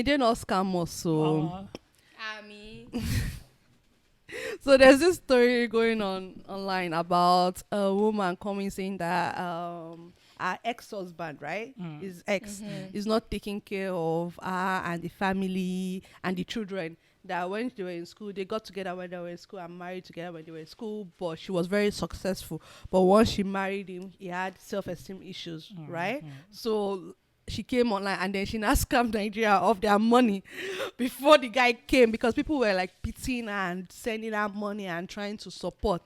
may they not scam us. So, I mean, so there's this story going on online about a woman coming saying that her ex-husband, right, his ex, is not taking care of her and the family and the children. That when they were in school, they got together when they were in school and married together when they were in school. But she was very successful. But once she married him, he had self-esteem issues, right? So she came online and then she now scammed Nigeria of their money before the guy came, because people were like pitying her and sending her money and trying to support.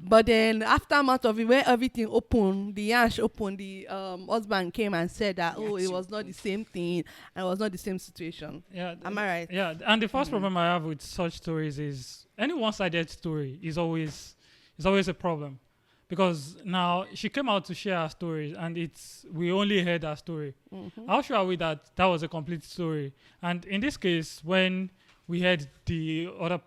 But then aftermath of it, when everything opened, the yash opened, the husband came and said that it was not the same thing and it was not the same situation. Yeah, Am I right? yeah. And the first problem I have with such stories is any one-sided story is always a problem, because now she came out to share her story and we only heard her story. How sure are we that was a complete story? And in this case, when we heard the other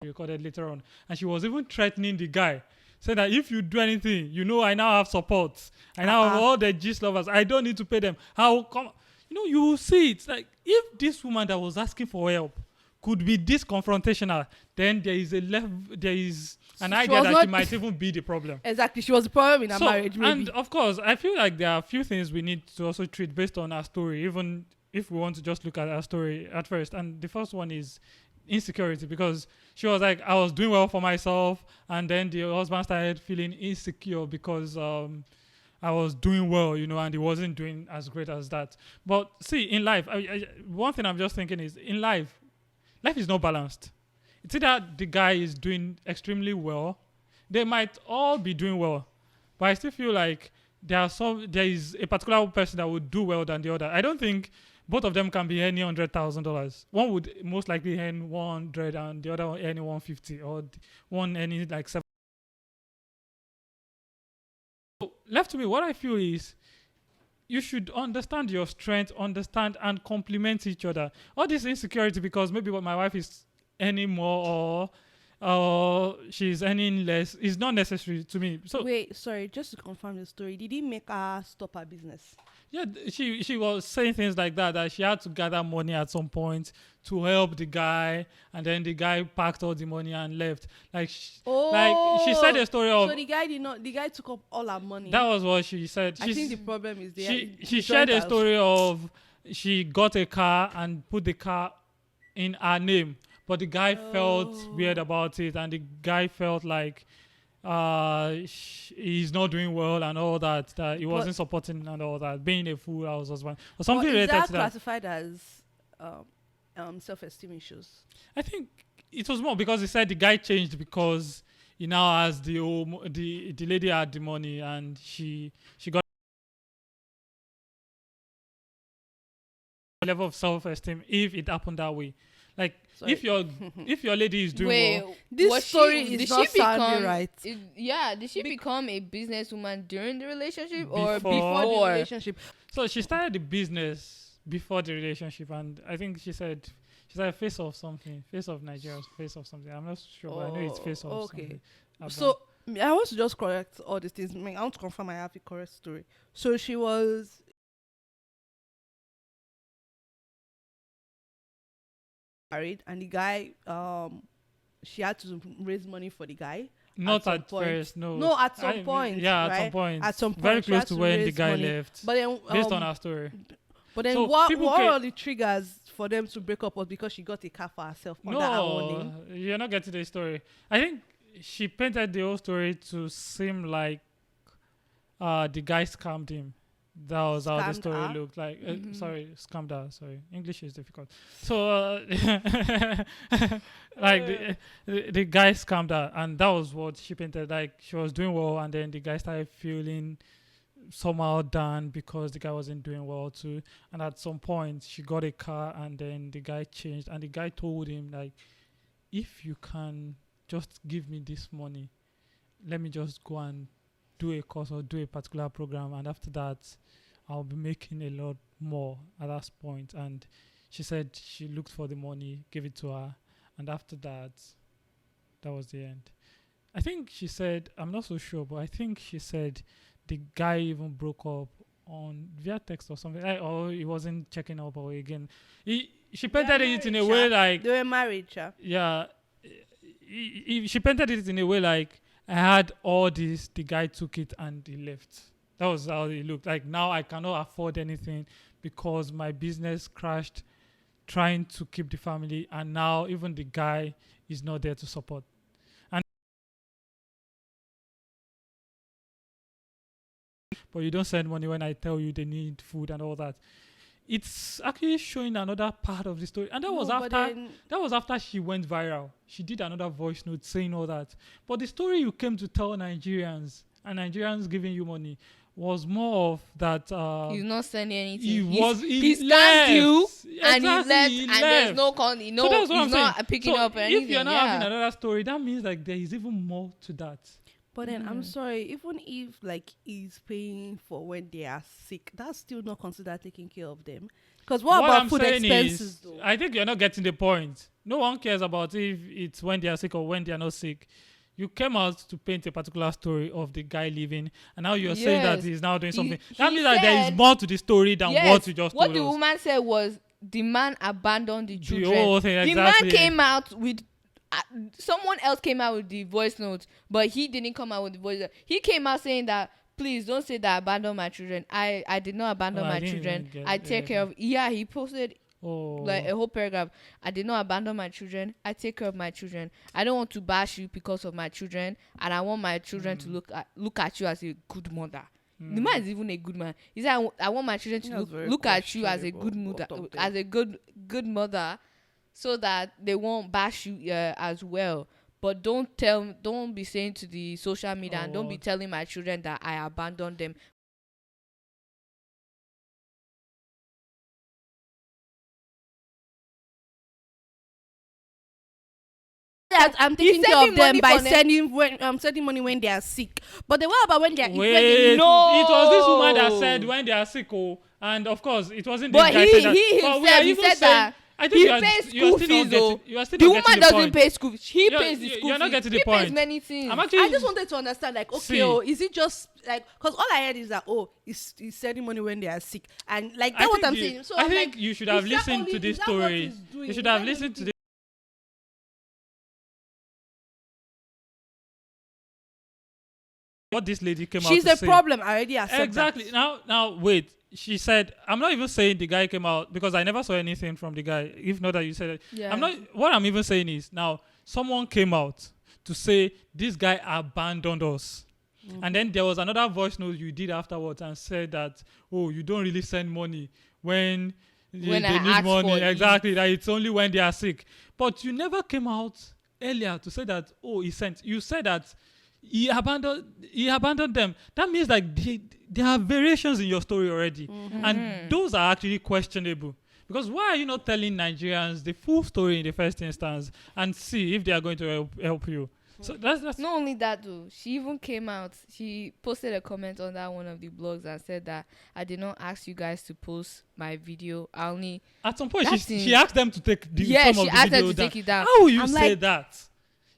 recorded later on, and she was even threatening the guy, saying that if you do anything, I now have support. I now have all the gist lovers. I don't need to pay them. How come? You will see it. Like, if this woman that was asking for help could be this confrontational, then there is an idea that she might even be the problem. Exactly. She was the problem in her marriage, maybe. And of course, I feel like there are a few things we need to also treat based on our story, even if we want to just look at our story at first. And the first one is insecurity, because she was like, I was doing well for myself, and then the husband started feeling insecure because I was doing well, and he wasn't doing as great as that. But see, in life, one thing I'm just thinking is, in life is not balanced. It's either the guy is doing extremely well, they might all be doing well, but I still feel like there is a particular person that would do well than the other. I don't think both of them can be earning $100,000. One would most likely earn 100 and the other one earning 150, or one earning like 7. So left to me, what I feel is you should understand your strength, understand and complement each other. All this insecurity because maybe what my wife is earning more or she's earning less is not necessary to me. So wait, sorry, just to confirm the story, did he make her stop her business? Yeah, she was saying things like that she had to gather money at some point to help the guy, and then the guy packed all the money and left. Like she said a story of. So the guy took up all her money. That was what she said. I think the problem is she shared a story of she got a car and put the car in her name, but the guy felt weird about it, and the guy felt like he's not doing well and all that he wasn't supporting and all that, being a fool as husband or something related to that. Is that classified as self-esteem issues? I think it was more because he said the guy changed because he now has the lady had the money and she got a level of self-esteem if it happened that way. Like, sorry. if your lady is doing well, this story is not sounding right. Did she become a businesswoman during the relationship or before the relationship? So she started the business before the relationship, and I think she said face of something, face of Nigeria, face of something. I'm not sure, but I know it's face of something. So I want to just correct all these things. I want to confirm I have the correct story. So she was married, and the guy she had to raise money for the guy. Not at first, no. No, at some point. Yeah, right? at some point. At some point, very close to when the guy money. left. But then, based on our story. But then, so what are the triggers for them to break up? Was because she got a car for herself under her own name? You're not getting the story. I think she painted the whole story to seem like the guy scammed him. That was how the story looked like. Sorry, scammed her. Sorry, English is difficult. So, like the guy scammed her, and that was what she painted. Like, she was doing well, and then the guy started feeling somehow down because the guy wasn't doing well too. And at some point, she got a car, and then the guy changed, and the guy told him, like, if you can just give me this money, let me just go and do a course or do a particular program, and after that I'll be making a lot more at that point. And she said she looked for the money, gave it to her, and after that was the end. I think she said, I'm not so sure, but I think she said the guy even broke up on via text or something, or he wasn't checking up, or again, she painted it in a way like, they were married, Sha. yeah, she painted it in a way like, I had all this, the guy took it and he left. That was how it looked like. Now I cannot afford anything because my business crashed trying to keep the family, and now even the guy is not there to support. And but you don't send money when I tell you they need food and all that. It's actually showing another part of the story, and that was after she went viral. She did another voice note saying all that. But the story you came to tell Nigerians, and Nigerians giving you money, was more of that. He's not sending anything. He scammed you, Exactly, and he left, and there's no So that's what I'm he's not saying. picking So up anything. if you're not having another story, that means like there is even more to that. But then I'm sorry, even if like he's paying for when they are sick, that's still not considered taking care of them. Because what about I'm food saying expenses? is, I think you're not getting the point. No one cares about if it's when they are sick or when they are not sick. You came out to paint a particular story of the guy leaving, and now you're saying that he's now doing something. That means that there is more to the story than what you just told us. What the woman said was the man abandoned the children. The whole thing, exactly. The man came out with someone else came out with the voice note, but he didn't come out with the voice note. He came out saying that, please don't say that I abandoned my children. I did not abandon my children. I take care of. Yeah, he posted like a whole paragraph. I did not abandon my children. I take care of my children. I don't want to bash you because of my children, and I want my children to look at you as a good mother. The man is even a good man. He said, I want my children to look at you as a good mother, as a good mother, so that they won't bash you as well. But don't be saying to the social media, and don't be telling my children that I abandoned them. I'm taking care of them by sending money when they are sick. But then what about when they are Wait, No. it was this woman that said when they are sick, and of course it wasn't this But guy said that. he said that I think he pays school fees. The woman doesn't pay school fees. He pays the school You're not fees. getting the He point. pays many things. I just wanted to understand, like, okay, See. is it just like, because all I heard is that he's sending money when they are sick, and like that's what I'm saying. So I think you should have listened to this story. You should have listened to this. What this lady came out to say. She's the problem. I already accept Exactly. that. Now wait. She said, I'm not even saying the guy came out, because I never saw anything from the guy. If not that you said it. Yeah. I'm not. What I'm even saying is, now someone came out to say this guy abandoned us. Mm-hmm. And then there was another voice note you did afterwards and said that, you don't really send money when they need money. Exactly. That it's only when they are sick. But you never came out earlier to say that, he sent. You said that he abandoned them. That means like there are variations in your story already. Mm-hmm. And those are actually questionable. Because why are you not telling Nigerians the full story in the first instance and see if they are going to help you? So that's not only that though. She even came out. She posted a comment on that one of the blogs and said that I did not ask you guys to post my video. I only at some point she asked them to take some of the video she asked them to take it down. How will you say that?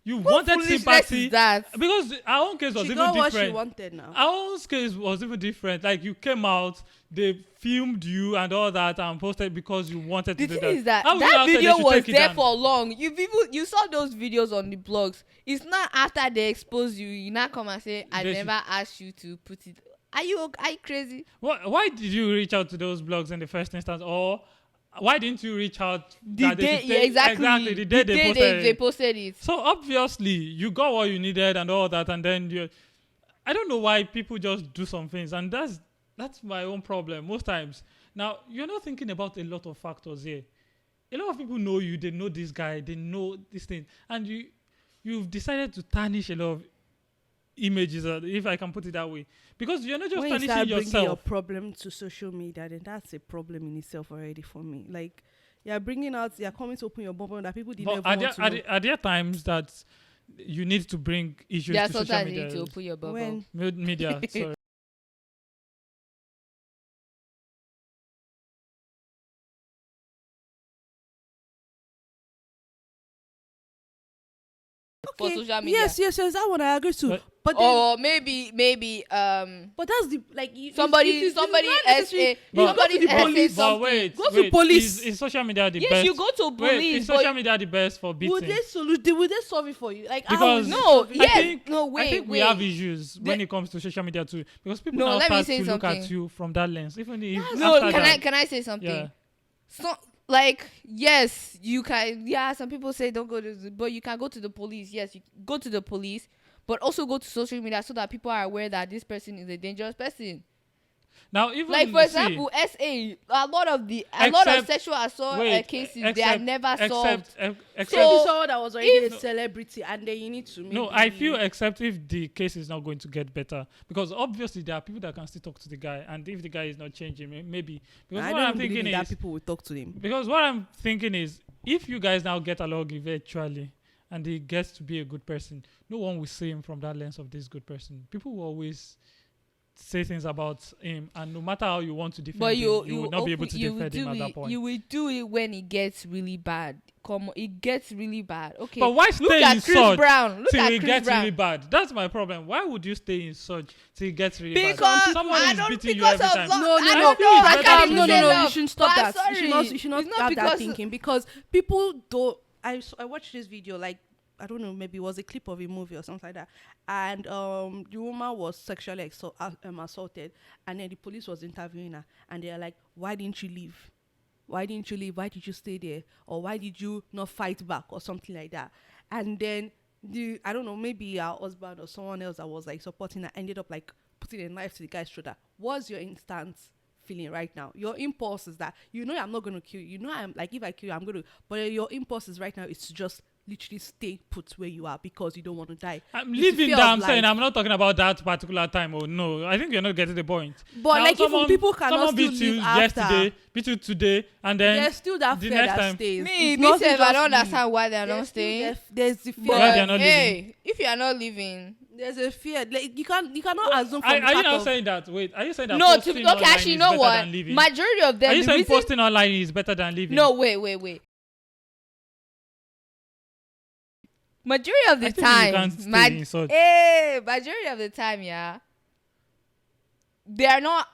You wanted sympathy because our own case was she even got different. What she wanted now. Our own case was even different. Like you came out, they filmed you and all that and posted because you wanted to do that. The thing is that video was there for long. You saw those videos on the blogs. It's not after they expose you, you now come and say, I never asked you to put it. Are you crazy? Why did you reach out to those blogs in the first instance, or why didn't you reach out exactly the day they posted it? So obviously you got what you needed and all that, and then I don't know why people just do some things, and that's my own problem most times. Now you're not thinking about a lot of factors here. A lot of people know you, they know this guy, they know this thing, and you've decided to tarnish a lot of images, if I can put it that way, because you're not just when tarnishing you start yourself. Bringing your problem to social media, then that's a problem in itself already for me. Like you're coming to open your bubble that people didn't want to know. Are there times that you need to bring issues to social media? You need to open your bubble. When? Media, sorry. for social media. Yes. That one I agree to. But then, or maybe but that's the like somebody essay police. But wait, Go to police. Is social media the yes, best? you go to Wait, police. is social media the best for beating? Would they solve it for you? Like Because no, I yes, think, no, wait, I think we wait. have issues when it comes to social media too, because people No, now let me start say to look at something. you from that lens. Even if No, after that, can I say something? Yeah. So like yes, you can. Yeah, some people say don't go to, but you can go to the police. Yes, you go to the police, but also go to social media so that people are aware that this person is a dangerous person. Now, even Like for example, SA, a lot of sexual assault cases they are never solved. Except so someone that was already a celebrity, and then you need to maybe, no, I feel except if the case is not going to get better, because obviously there are people that can still talk to the guy, and if the guy is not changing, maybe. Because I what don't I'm thinking believe that is, people will talk to him. because what I'm thinking is, if you guys now get along eventually, and he gets to be a good person, no one will see him from that lens of this good person. People will always say things about him, and no matter how you want to defend But him, you will not be able to defend him at that point. You will do it when it gets really bad. It gets really bad. Okay. But why Look stay at in Chris such Brown. Look till at it Chris gets Brown. really bad? That's my problem. Why would you stay in such till it gets really bad? Because Someone I is don't beating you because every of time. love. No, I no, don't know. I can't no, even say love. you shouldn't stop But that. You should not It's not have that because- thinking, because people don't. I watched this video, like, I don't know, maybe it was a clip of a movie or something like that, and the woman was sexually assaulted, and then the police was interviewing her, and they're like, why didn't you leave? Why didn't you leave? Why did you stay there? Or why did you not fight back or something like that? And then I don't know, maybe her husband or someone else that was like supporting her ended up like putting a knife to the guy's shoulder. What's your instant feeling right now? Your impulse is that, I'm not going to kill you. I'm like, if I kill you, I'm going to, but your impulse is right now is to just literally stay put where you are because you don't want to die. I'm It's leaving fear that. of I'm saying life. I'm not talking about that particular time. Oh no, I think you're not getting the point. But Now, like, even people cannot someone still beat you live after. yesterday, beat you today, and then There's still that the fear next that time- stays. Me, It's not myself, I just don't you. understand why they're not There's still staying. there's the fear. Why they are not hey, if you are not leaving, There's a fear. Like, you cannot assume from Are the you fact not of, saying that? Wait, are you saying that? no. posting Okay, online actually, you is know better what? than leaving? Majority of them. Are you the saying reason, posting online is better than leaving? No, wait. Majority of the I think you time, can't stay in such. majority of the time, yeah, they're not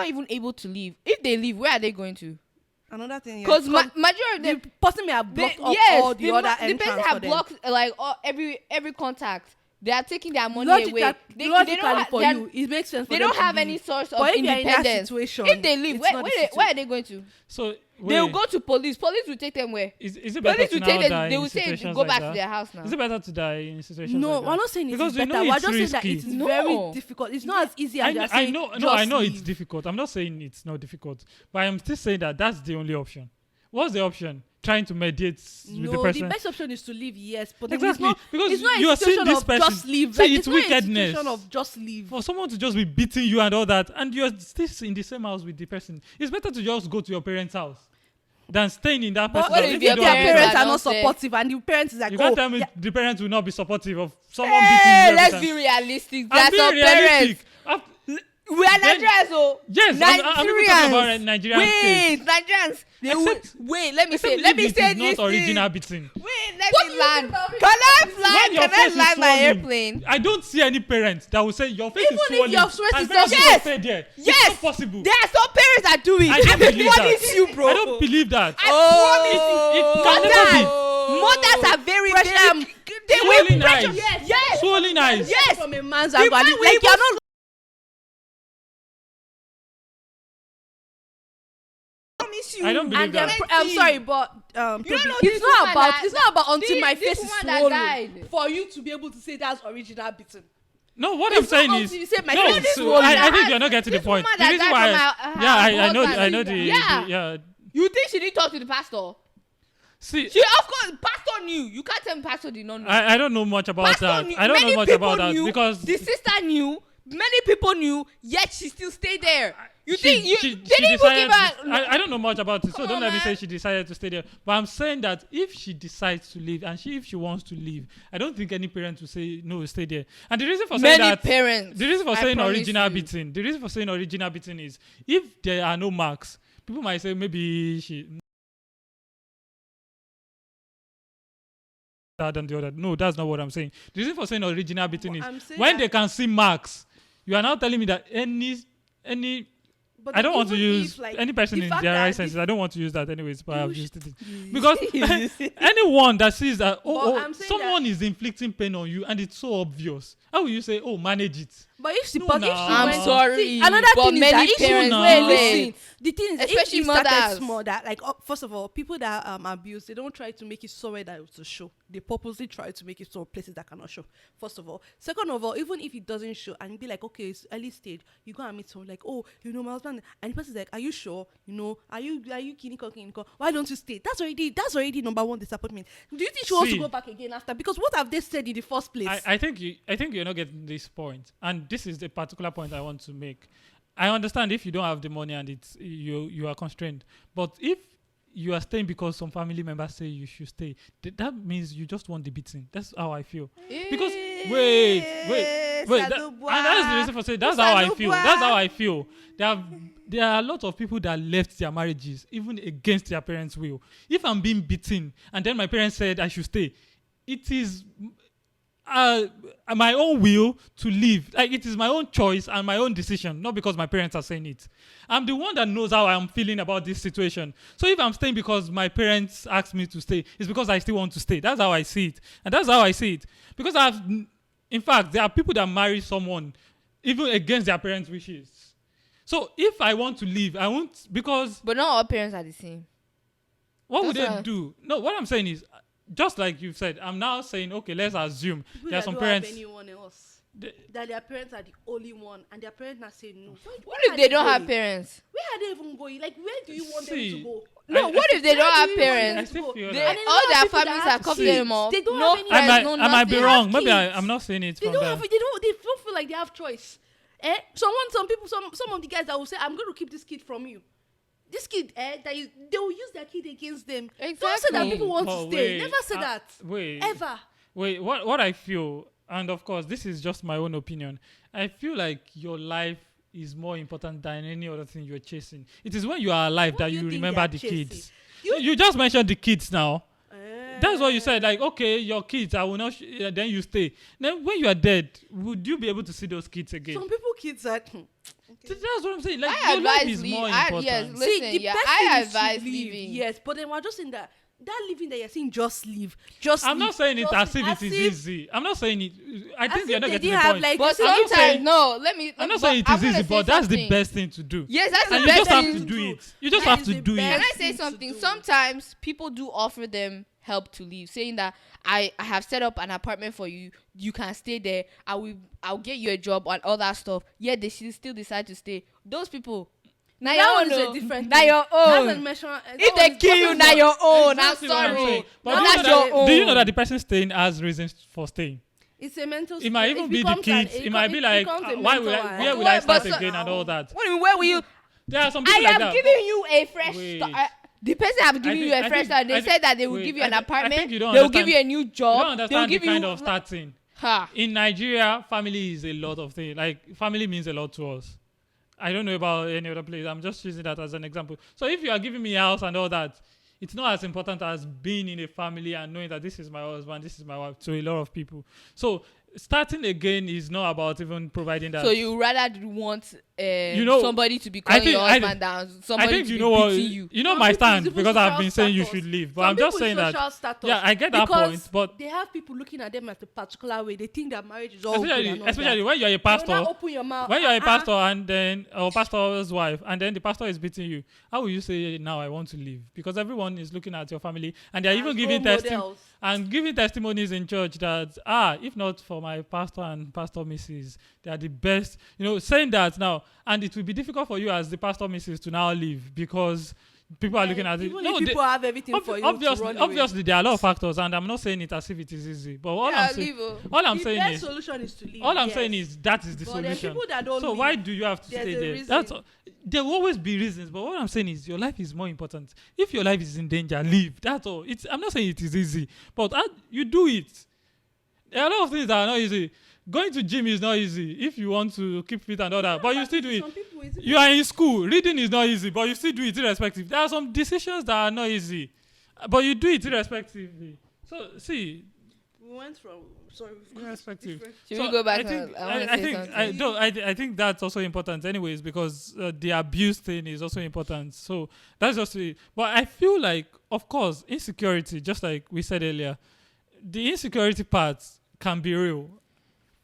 even able to leave. If they leave, where are they going to? another thing. Because majority of them, the person may have blocked up yes, all the other the person entrance have for them. blocked like every contact. They are taking their money away. They Logically don't have, for they are- you, it makes sense. they for them don't to have leave. any source of But if you're in that independence. situation, If they leave, it's where not the where are they going to? So They will wait, go to police. Police will take them where? Is it better Police to will now take them. die They in will say situations go like back that? to their house now. Is it better to die in situations No, like we're that? not saying Because it's we better. know We're it's just saying that risky. it's No. very difficult. It's not as easy as you're I saying. know, just I know it's leave. difficult. I'm not saying it's not difficult, but I'm still saying that that's the only option. What's the option? Trying to mediate with the No, person. the best option is to leave. Yes, but then Exactly, it's not, because it's not you a are seeing situation this of person. just leave. See, Like, it's not a wickedness. situation of just leave. For someone to just be beating you and all that, and you're still in the same house with the person, it's better to just go to your parents' house than staying in that But person's what house. if If your you don't their have parents parents a- are are not not there? supportive, and the parents is like, you can't oh, tell me yeah, the parents will not be supportive of someone beating you every Let's time. be realistic. I'm That's being our realistic. parents. We are Then- Nigerians, oh. Yes, I'm even talking about Nigerians. Nigerian Wait, case. Nigerians. Except- Wait, let me say. Except Let me if it say is this not original thing. beating. Wait, What let do me you land. think about Can I When land? your Can I face is land my swollen, airplane? I don't see any parent that will say your face Even is if swollen. your face and is parents not- will Yes. stay there. Yes. It's not possible. There are some parents that do it. I don't believe that. promise you, bro. I don't believe that. Oh, It can never be. Mothers are very, Pressure. very. They Swollen will pressure. eyes. Yes. Swollen eyes. Yes. from a man's The angle, man and it's will like even you're not. Promise you. I don't believe And they're that. I'm sorry, but You don't Toby, know it's this not woman about that- it's not about until this- my this face is woman that swollen died. for you to be able to say that's original beating. No, what It's I'm saying not is, until you say my no, face is so swollen. I think you're not getting the This point. woman The that reason died why, from her yeah, I know, husband. I know the, Yeah. yeah. You think she didn't talk to the pastor? See, She, of course, pastor knew. You can't tell me pastor did not know. I don't know much about Pastor that. knew. I don't know Many much people about that knew, because the sister knew. Many people knew, yet she still stayed there. You she- think you she they didn't even give decided- her? I don't know much about it, so Come don't on, let me say man. she decided to stay there. But I'm saying that if she decides to leave, and if she wants to leave, I don't think any parent will say no, stay there. And the reason for saying Many that, parents. the reason for I saying promise original you. beating, the reason for saying original beating is if there are no marks, people might say maybe she than the other. No, that's not what I'm saying. The reason for saying original beating I'm is saying when that- they can see marks. You are now telling me that any But I don't want to even use if, like, any person the in fact their that right this- senses. I don't want to use that anyways, but I've You used it because anyone that sees that But I'm saying someone is inflicting pain on you and it's so obvious. How will you say, "Oh, manage it"? But if she, No, but if nah. she I'm went, sorry, see, another but thing is many that if she parents wait, do listen. it. The thing is, Especially if you started mothers. small, that like first of all, people that abuse, they don't try to make it somewhere that it's a show. They purposely try to make it some places that cannot show. First of all, second of all, even if it doesn't show, and you be like, okay, it's early stage, you go and meet someone like, oh, my husband, and the person's like, are you sure? Are you kidding? Why don't you stay? That's already number one disappointment. Do you think she wants to See. go back again after? Because what have they said in the first place? I think you're not getting this point, and this is the particular point I want to make. I understand if you don't have the money and it's you are constrained, but if you are staying because some family members say you should stay, that means you just want the beating. That's how I feel. Because wait, and that's the reason for saying that's how I feel. That's how I feel. There are a lot of people that left their marriages even against their parents' will. If I'm being beaten and then my parents said I should stay, it is my own will to leave. Like, it is my own choice and my own decision, not because my parents are saying it. I'm the one that knows how I'm feeling about this situation. So if I'm staying because my parents asked me to stay, it's because I still want to stay. That's how I see it. And that's how I see it. Because in fact, there are people that marry someone even against their parents' wishes. So if I want to leave, I won't, because But not all parents are the same. what would That's they do? No, what I'm saying is, just like you've said, I'm now saying, okay, let's assume People there are that some don't parents. have anyone else. They- That their parents are the only one, and their parents now say no. What if they don't have parents? Where are they even going? Like, where do you want them See, to go? No, what if they Where don't have do you want them parents? I still to go? feel They, that. And then all there are their people that families have are covering kids. them up. They don't No have any- friends, no I might be nothing. wrong. Maybe kids. I'm not saying it They from don't there. have. They don't feel like they have choice. Some people, some of the guys that will say, "I'm going to keep this kid from you." This kid, they will use their kid against them. Don't say that Exactly. people want But to stay. wait, Never say that. Wait. Ever. Wait, what I feel, and of course, this is just my own opinion. I feel like your life is more important than any other thing you're chasing. It is when you are alive What that do you you think remember they are the chasing? kids. You- You just mentioned the kids now. That's what you said. Like, okay, your kids, I will not. Then you stay. Then when you are dead, would you be able to see those kids again? Some people kids are. That's what I'm saying. Like, I your life advise is leave. more Yes, important. listen, the yeah, best I thing is to advise leave. leaving. Yes, but then we're just in that living that you're saying, just leave. Just I'm leave. not saying it Just as if as it is if- easy. I'm not saying it. I as think if you're not they getting didn't the have, point. like, But I'm not sometimes, saying- no, let me. I'm not but saying it I'm is gonna easy, say but that's the something. best thing to do. Yes, that's the And you best just have thing to to do do. it. You just That have is to the do best Can it. I say thing to something? do. Sometimes people do offer them help to leave, saying that I have set up an apartment for you. You can stay there. I'll get you a job and all that stuff. Yet they still decide to stay. Those people. Now That your one is own. a different Now thing. your That's a own. measure- If that they one is kill you, different. now your own. I'm Exactly what I'm sorry. saying. But No, do you that's know that- your own. Do you know that the person staying has reasons for staying? It's a mental. It might even be the kids. It might be like, why will where will I start again and all that. What do you mean, where will you? There are some I people like am that. giving you a fresh Wait. start. The person have given you a fresh start. They said that they will give you an apartment. They will give you a new You don't job. They will understand the give kind you. of starting. Ha. In Nigeria, family is a lot of things. Like, family means a lot to us. I don't know about any other place. I'm just using that as an example. So if you are giving me a house and all that, it's not as important as being in a family and knowing that this is my husband, this is my wife, to a lot of people. So starting again is not about even providing that. So you rather want somebody to be I calling think- your I husband down, I somebody think to you be know what beating you. you know Some my people stand is because even I've been saying you social should leave, but Some I'm just people saying is that. social status. Yeah, I get that Because point, but they have people looking at them as a particular way. They think that marriage is all good and especially all especially that. when you're a You pastor. now open your mouth. When you're a pastor and then or pastor's wife and then the pastor is beating you, how will you say now I want to leave? Because everyone is looking at your family and they're As even giving role models. giving testimonies in church that if not for my pastor and pastor Mrs., they are the best. Saying that now, and it will be difficult for you as the pastor Mrs. to now leave because people are looking at it. Even if people have everything for you to Obviously, run away. obviously, there are a lot of factors, and I'm not saying it as if it is easy. But all Yeah, I'm saying, leave, oh. all I'm The saying best is, solution is to leave. all I'm yes. saying is that is the But then solution. people that don't So leave, why do you have to there's stay a there? reason. That's there will always be reasons, but what I'm saying is your life is more important. If your life is in danger, leave. That's all. I'm not saying it is easy, but you do it. There are a lot of things that are not easy. Going to gym is not easy if you want to keep fit and all that, but you still do it. Some people is You are in school, reading is not easy, but you still do it irrespective. There are some decisions that are not easy, but you do it irrespectively. So, see, We went from irrespective. Should we go back? I think that's also important, anyways, because the abuse thing is also important. So that's just it. But I feel like, of course, insecurity, just like we said earlier, the insecurity part can be real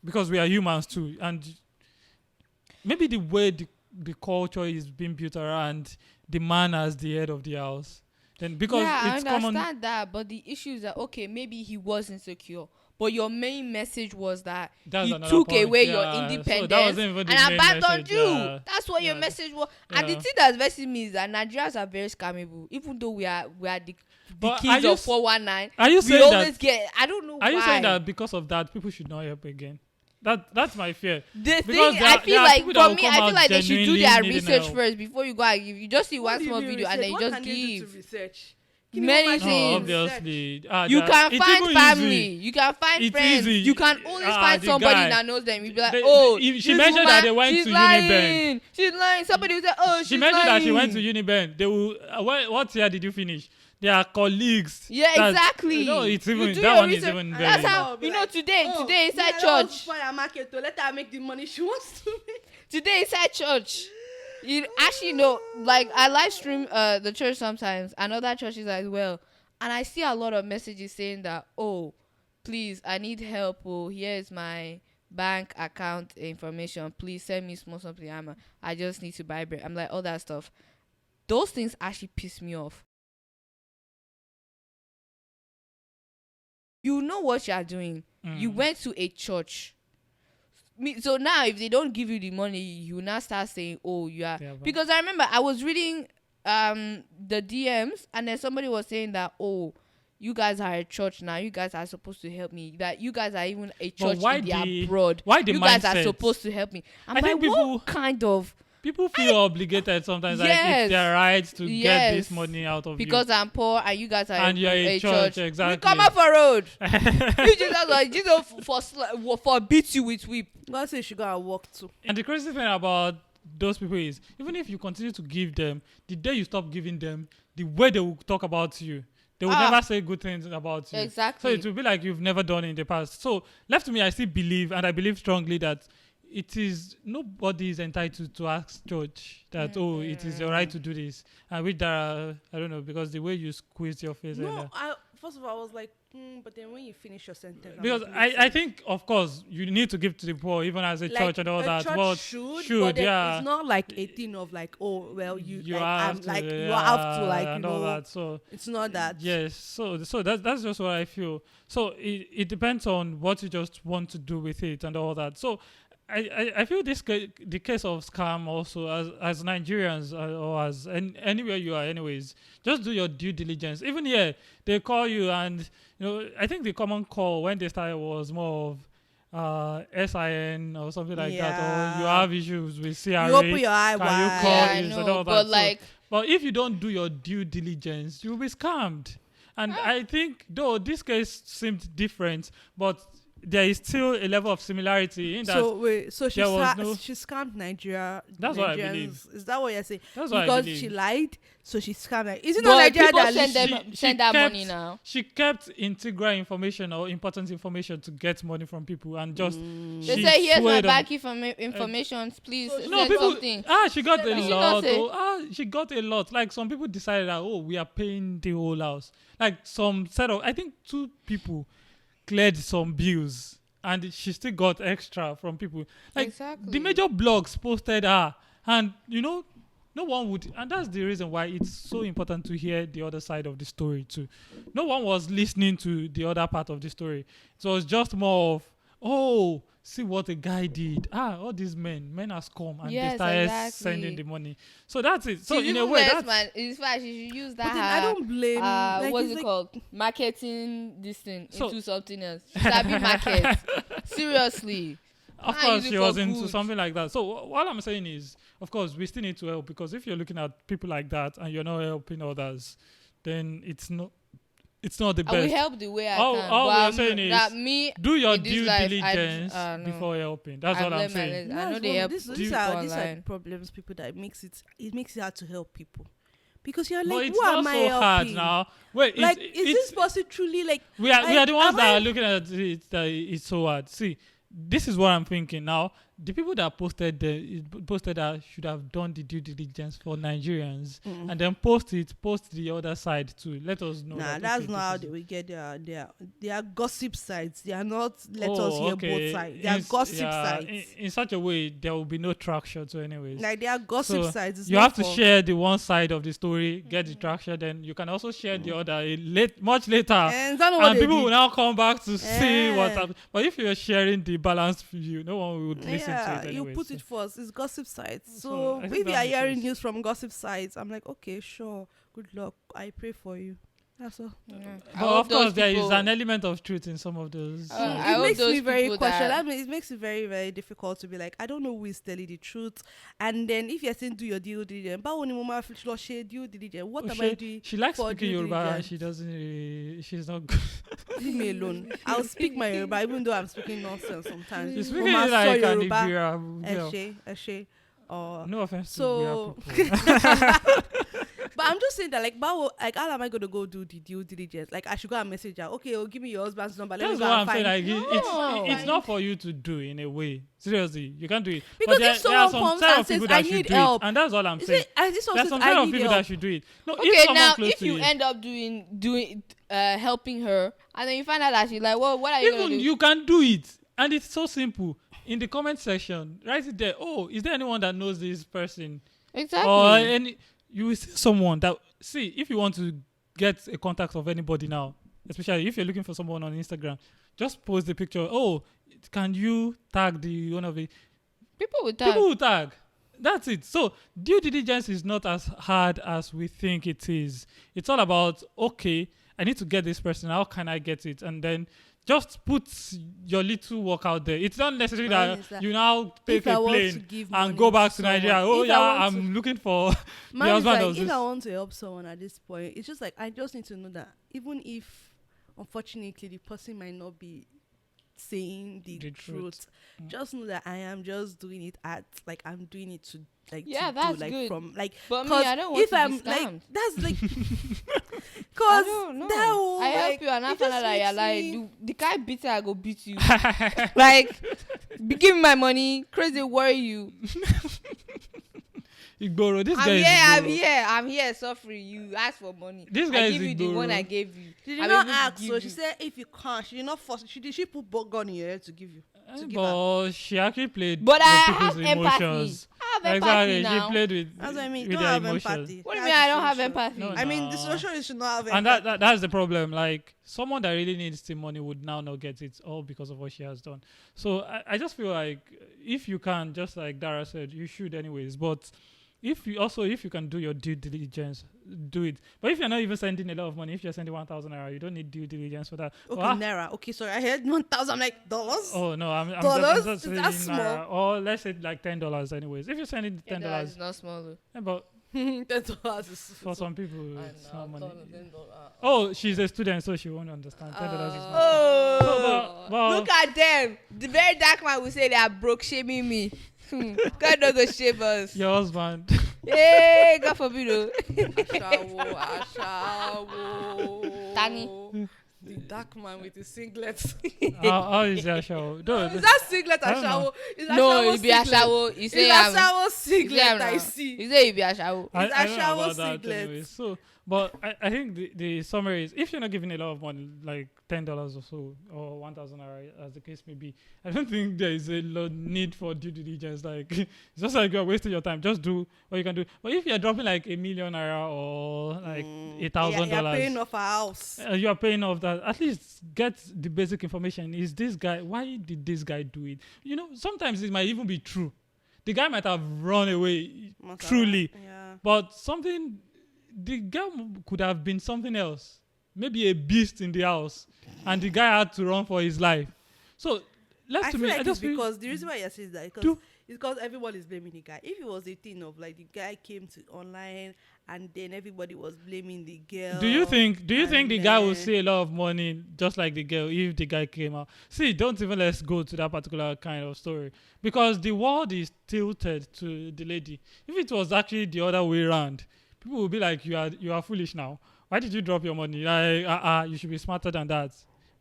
because we are humans too, and maybe the way the culture is being built around the man as the head of the house. Then because it's I understand common that, but the issue is that okay, maybe he was insecure, but your main message was that he took point. away your independence so that wasn't even the and main abandoned message. you. That's what your message was. And the thing that's vexing me is that Nigerians are very scammable, even though we are the kids of 419. Are you we saying always that? get. I don't know why. Are you saying that because of that, people should not help again? That's my fear. The thing I feel like for me, I feel like they should do their research first before you go and give. You just see one small video and then you just give. Many things. Obviously, you can find family, you can find friends, you can always find somebody that knows them. You be like, she mentioned that they went to Uniben. She's lying. Somebody will say, oh, she mentioned that she went to Uniben. They will. What year did you finish? They are colleagues. Yeah, exactly. No, it's even that one is even very. That's how today inside church. Let her make the money she wants to make. Today inside church. You actually know, like I live stream the church sometimes and other churches as well, and I see a lot of messages saying that, oh, please, I need help. Oh, here's my bank account information. Please send me small something. I just need to buy bread. I'm like, all that stuff. Those things actually piss me off. You know what you are doing. You went to a church. So now if they don't give you the money, you now start saying, oh, you are. Yeah, because I remember I was reading the DMs and then somebody was saying that, oh, you guys are a church now. You guys are supposed to help me. That you guys are even a church in the abroad. Why the you mindset? Guys are supposed to help me. I think what kind of... People feel obligated sometimes, like it's their right to get this money out of because I'm poor and you guys are and you're a church. Exactly. You come up for road. Jesus for beat you with whip. God says you gotta walk too. And the crazy thing about those people is, even if you continue to give them, the day you stop giving them, the way they will talk about you, they will never say good things about you. Exactly. So it will be like you've never done it in the past. So left to me, I still believe, and I believe strongly that it is nobody is entitled to ask church that it is your right to do this, and with that I don't know, because the way you squeezed your face. First of all I was like, but then when you finish your sentence, because I think of course you need to give to the poor even as a like church and all that. But should yeah, it's not like a thing of like, oh well, you like, have to, you have to like and all that. So it's not that. Yes. So that's just what I feel. So it depends on what you just want to do with it and all that. So I feel the case of scam also as Nigerians or as anywhere you are anyways, just do your due diligence. Even here they call you and I think the common call when they started was more of SIN or something like that, or you have issues with CRA. You open your eye can you call and all but that. But if you don't do your due diligence, you'll be scammed. And I think though this case seemed different, but there is still a level of similarity in that. So she scammed Nigeria. That's what I believe. Is that what you're saying? That's what because I believe. She lied, so she scammed. Is it not Nigeria that send that money now? She kept integral information or important information to get money from people, and just they say here's my bank information, please send something. She got a lot. She got a lot. Like some people decided that we are paying the whole house. Like some set of, I think 2 people cleared some bills and she still got extra from people. Like exactly. The major blogs posted her, and no one would, and that's the reason why it's so important to hear the other side of the story too. No one was listening to the other part of the story. So it's just more of, see what a guy did. All these men has come and they started sending the money. So that's it. So in a way, in fact, you should use that. I don't blame. What's it called? Marketing this thing into something else. Sabi market. Seriously. Of course, she was into something like that. So what I'm saying is, of course, we still need to help, because if you're looking at people like that and you're not helping others, then it's not the best. I will help the way I can. All we're saying is do your due diligence before helping. That's what I'm saying. I know they help. These are problems, people, that it makes it hard to help people, because you're But like, it's who not am I so hard helping? now. Wait, Like, is it's this person truly like? we are the ones am that I- are looking at it that it's so hard. See, this is what I'm thinking now. The people that posted that should have done the due diligence for Nigerians and then post the other side too. Let us know. Nah, that, that's okay, not how this they is- will get their gossip sites. They are not let us Oh, hear okay. both sides. They are In gossip yeah, sites. in such a way, there will be no traction to anyways. Like they are gossip So, sites. It's You not have to for- share the one side of the story, get the traction, then you can also share the other much later. And that's not what And they people did. will now come back to see what's Eh. happening. But if you're sharing the balanced view, no one would listen to Yeah, it anyway. you put so. it first. It's gossip sites. So, So I think if that you are makes hearing sense. news from gossip sites, I'm like, okay, sure, good luck. I pray for you. That's all. I But hope of course, those there is people- an element of truth in some of those. I It hope makes those me very people question. that- I mean, it makes it very, very difficult to be like, I don't know who is telling the truth. And then if you're saying do your due diligence, but when woman share due diligence, what am I doing? She likes for speaking due Yoruba and diligence? she doesn't. She's not good. Leave me alone. I'll speak my Yoruba, even though I'm speaking nonsense sometimes. She's Mo speaking ma like sọ an Yoruba. Ibira girl. Eshe. No offense So- to Ibira people. But I'm just saying that, like, how am I going to go do the due diligence? Like, I should go and message her. Okay, give me your husband's number. Let That's me go what and I'm saying. find. Like, it's not for you to do in a way. Seriously, you can't do it. Because but if there are someone some comes type and of people says, that I should need do help, it, and that's all I'm Is saying. it? This one There's says, some I type of need people help. that should do it. No, Okay, if someone now close if to you end up doing helping her, and then you find out that she's like, well, what are you gonna even do? you can do it, and it's so simple. In the comment section, write it there. Oh, is there anyone that knows this person? Exactly. Or any, you will see someone that if you want to get a contact of anybody now, especially if you're looking for someone on Instagram, just post the picture. Oh, can you tag the one of it? People will tag. People will tag. That's it. So due diligence is not as hard as we think it is. It's all about, okay, I need to get this person. How can I get it? And then just put your little work out there. It's not necessarily Mine is that that you now take if I a want to plane give money and go back to someone, Nigeria. Oh if I yeah, want I'm looking for the Mine is husband like, of if this. I want to help someone at this point, it's just like I just need to know that even if, unfortunately, the person might not be saying the The truth, truth. just know that I am just doing it I'm doing it to like Yeah, to that's do, like good. from like But me, 'cause I don't want if to I'm be scammed. like that's like I cause don't know. that will, I help like, you and I it find just out that you're makes like, me- the guy beat her, I go beat you. Like, give me my money, crazy worry you. Igboro, this I'm guy here, is I'm here suffering. You ask for money. This guy I is give you the one Igboro. I gave you. She did I'm not able to ask, give so you. she said if you can't, she did not force. She put gun in your head to give you. To give her. But she actually played But with I people's have empathy. emotions. I have Exactly, empathy now. she played with, That's what I mean. with Don't their have emotions. empathy. What do you That's mean I the don't have solution. empathy? No, I mean, the Nah. solution is to not have And empathy. that's the problem. Like someone that really needs the money would now not get it all because of what she has done. So I just feel like if you can, just like Dara said, you should anyways. But if you can do your due diligence, do it. But if you're not even sending a lot of money, if you're sending 1,000 naira, you don't need due diligence for that. Okay, Well, naira. Okay, sorry, I heard 1,000. I'm like dollars. oh no, I'm Dollars? just Is that saying small? naira. Or let's say like $10 anyways. If you're sending $10 $10, is not small though. but $10 is for some people it's I not know, money. $10. Oh, she's a student, so she won't understand. $10 is not. Oh, So, but- look at them. The very dark man will say they are broke shaming me. God no go shame us. Your husband. Hey, God forbid. Oh. Ashawo. Tani. The dark man with the singlet. How is that show? Is No, that singlet I don't know. Ashawo? Is No, Ashawo it be singlet? Ashawo. You It's say I'm. Ashawo You singlet say I'm I now. see. You say it be Ashawo. I It's don't know Ashawo about that singlet. anyway. So, but I think the summary is if you're not giving a lot of money, like $10 or so, or 1,000 naira, as the case may be, I don't think there is a lot need for due diligence. Like it's just like you're wasting your time. Just do what you can do. But if you're dropping like $1 million or like $8,000, You're paying off a house. you are paying off that. At least get the basic information. Is this guy? Why did this guy do it? You know, sometimes it might even be true. The guy might have run away truly, Yeah. but the guy could have been something else. Maybe a beast in the house, and the guy had to run for his life. So, I to feel me, like I it's just feel because the reason why you're saying that because Do- it's because everyone is blaming the guy. If it was a thing of like the guy came to online and then everybody was blaming the girl. Do you think and the guy will then- see a lot of money just like the girl if the guy came out? See, don't even let's go to that particular kind of story because the world is tilted to the lady. If it was actually the other way around, people will be like, you are foolish now. Why did you drop your money? Like, you should be smarter than that.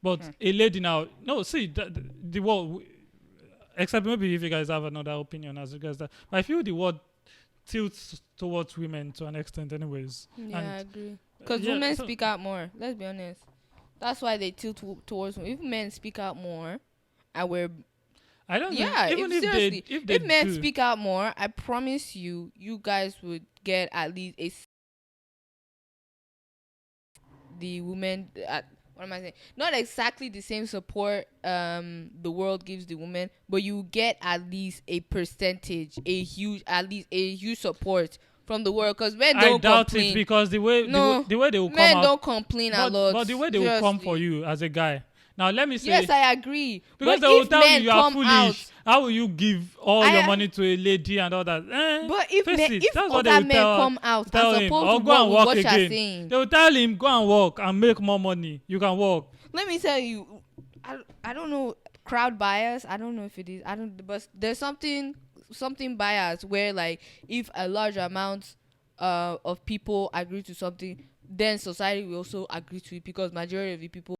But a lady now, no, see, the world, except maybe if you guys have another opinion as you guys that, but I feel the world tilts towards women to an extent anyways. Yeah, And I agree. Because women speak out more. Let's be honest. That's why they tilt towards women. If men speak out more, and we're I don't yeah, think, even seriously, if men do, speak out more, I promise you, you guys would get at least the women. What am I saying? Not exactly the same support the world gives the women, but you get at least a percentage, at least a huge support from the world. Because men don't I doubt complain. it because the way they will come men out, don't complain a lot. but the way they will come for you as a guy. Now let me say, yes, I agree. Because but they will if tell men you are come foolish. out, How will you give all your money to a lady and all that? but if that's what they other will men come out and him, supposed or to go and work with work what you're again. saying, They will tell him, go and work and make more money. You can work. let me tell you, I don't know, crowd bias. I don't know if it is. I don't. But there's something bias where, like, if a large amount of people agree to something, then society will also agree to it because majority of the people.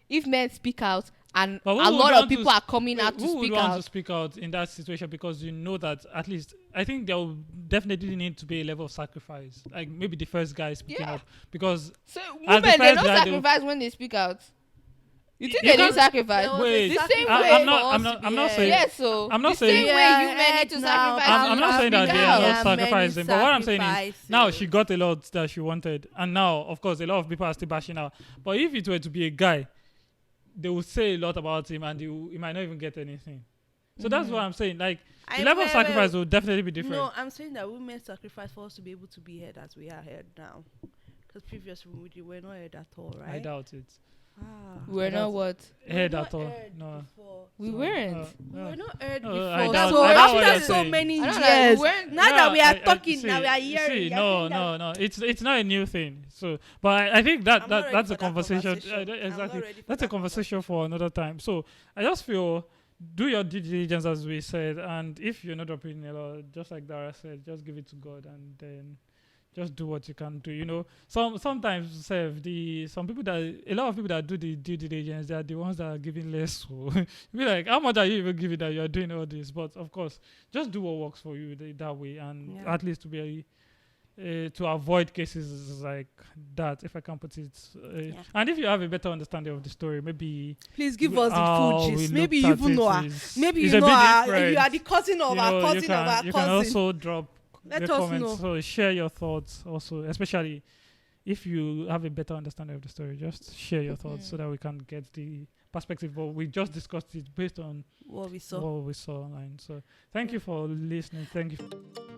If men speak out and a lot of people are coming out to speak out. Who would speak want out? to speak out in that situation? Because you know that at least I think there will definitely need to be a level of sacrifice. Like maybe the first guy speaking up because So as women, the they first don't guy, sacrifice when they speak out. You think You they didn't can't- sacrifice? Wait, the same I- way. I'm not saying. Yes, so I'm not the saying- same way you men need to sacrifice. I'm not saying that speak they out. are not Yeah, many sacrificing, but what I'm saying is sacrifices. now she got a lot that she wanted, and now of course a lot of people are still bashing out. But if it were to be a guy, they would say a lot about him, and he might not even get anything. So that's what I'm saying. Like the level of sacrifice will definitely be different. No, I'm saying that women sacrifice for us to be able to be heard as we are heard now. Because previously we were not heard at all, right? I doubt it. We're not what? Heard not at all. heard No. before. We weren't. We were not heard No, before. I doubt- So I doubt what after you're so saying. many I don't years, know, we weren't. now that we are I talking, see, now we are hearing. See, you're no, saying that- no. It's not a new thing. So, but I think that I'm not ready that's for a that conversation. conversation. I'm not Exactly. ready for That's a that conversation for another time. So I just feel do your due diligence as we said, and if you're not dropping a lot, just like Dara said, just give it to God and then just do what you can do. You know, sometimes some people a lot of people that do the due diligence, they are the ones that are giving less. So be like, how much are you even giving that you are doing all this? But of course, just do what works for you that way, and at least to be to avoid cases like that, if I can put it. And if you have a better understanding of the story, maybe please give us the full gist. Maybe you looked even at know it her. is- Maybe is you a know bit her. different. You are the cousin of You our know, cousin you can, of our you cousin. can also drop Let the us comments. know. So share your thoughts also, especially if you have a better understanding of the story. Just share your thoughts so that we can get the perspective. But we just discussed it based on What we saw. what we saw online. So thank you for listening. Thank you.